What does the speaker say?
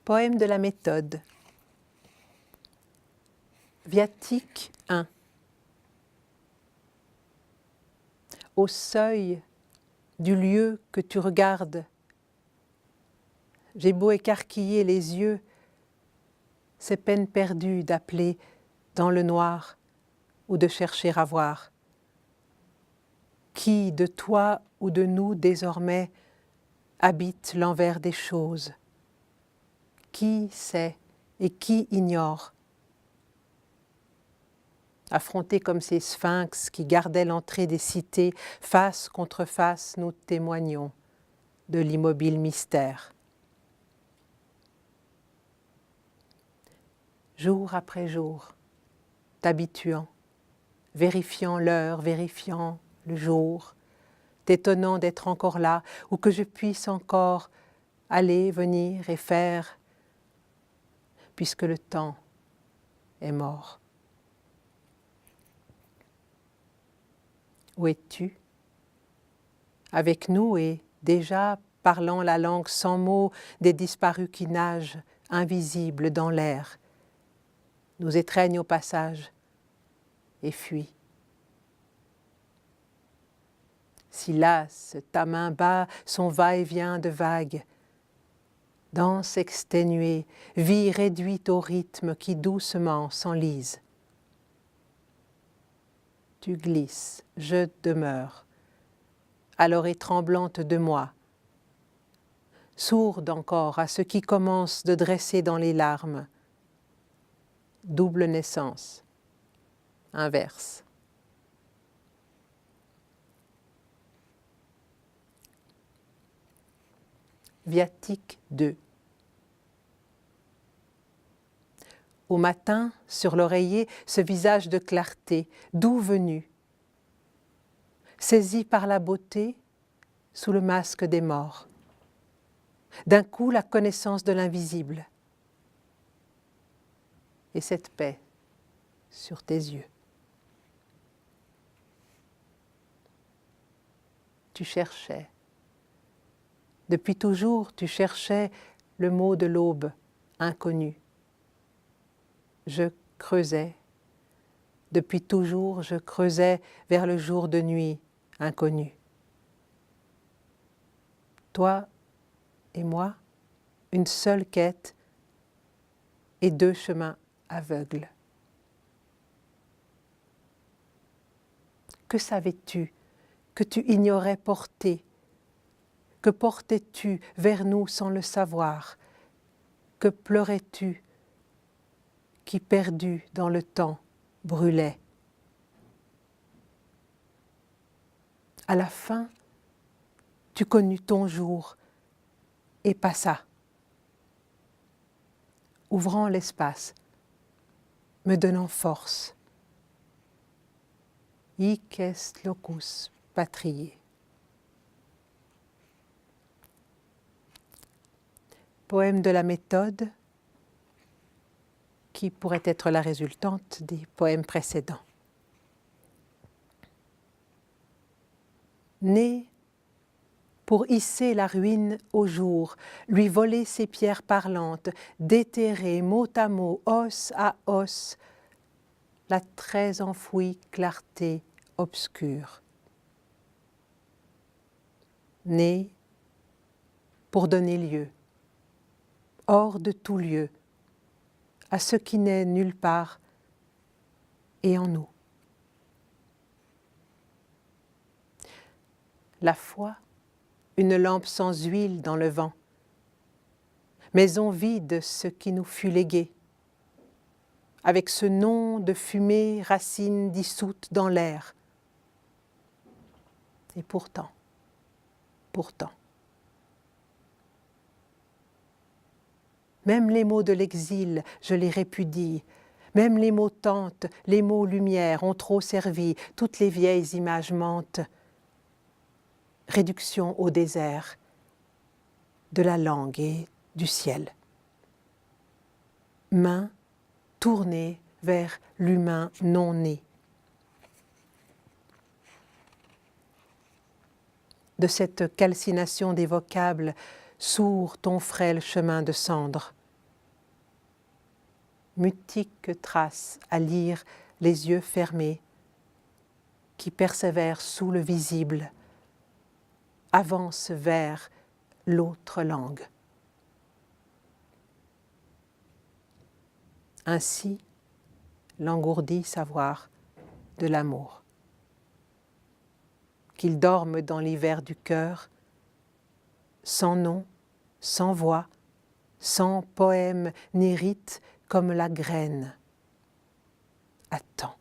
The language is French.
Poème de la méthode. Viatique 1. Au seuil du lieu que tu regardes, j'ai beau écarquiller les yeux, c'est peine perdue d'appeler dans le noir ou de chercher à voir. Qui de toi ou de nous désormais habite l'envers des choses? Qui sait et qui ignore? Affrontés comme ces sphinx qui gardaient l'entrée des cités, face contre face, nous témoignons de l'immobile mystère. Jour après jour, t'habituant, vérifiant l'heure, vérifiant le jour, t'étonnant d'être encore là, ou que je puisse encore aller, venir et faire, puisque le temps est mort. Où es-tu? Avec nous et déjà parlant la langue sans mots des disparus qui nagent, invisibles dans l'air, nous étreignent au passage et fuient. Si lasse, ta main bat son va-et-vient de vagues, danse exténuée, vie réduite au rythme qui doucement s'enlise. Tu glisses, je demeure, à l'oreille tremblante de moi, sourde encore à ce qui commence de dresser dans les larmes. Double naissance, inverse. Viatique 2. Au matin, sur l'oreiller, ce visage de clarté, d'où venu? Saisi par la beauté, sous le masque des morts. D'un coup, la connaissance de l'invisible. Et cette paix sur tes yeux. Tu cherchais. Depuis toujours, tu cherchais le mot de l'aube inconnu. Je creusais. Depuis toujours, je creusais vers le jour de nuit inconnu. Toi et moi, une seule quête et deux chemins aveugles. Que savais-tu que tu ignorais porter? Que portais-tu vers nous sans le savoir? Que pleurais-tu qui, perdu dans le temps, brûlait? À la fin, tu connus ton jour et passa, ouvrant l'espace, me donnant force. Hic est locus patriae. Poème de la méthode qui pourrait être la résultante des poèmes précédents. Né pour hisser la ruine au jour, lui voler ses pierres parlantes, déterrer mot à mot, os à os, la très enfouie clarté obscure. Né pour donner lieu, hors de tout lieu, à ce qui n'est nulle part et en nous. La foi, une lampe sans huile dans le vent, maison vide ce qui nous fut légué, avec ce nom de fumée, racine dissoute dans l'air. Et pourtant, même les mots de l'exil, je les répudie, même les mots tente, les mots lumière ont trop servi, toutes les vieilles images mentent. Réduction au désert de la langue et du ciel. Main tournée vers l'humain non né. De cette calcination des vocables, sourd ton frêle chemin de cendre. mutique trace à lire les yeux fermés, qui persévère sous le visible, avance vers l'autre langue. Ainsi, l'engourdi savoir de l'amour. Qu'il dorme dans l'hiver du cœur, sans nom, sans voix, sans poème ni rite, comme la graine. Attends.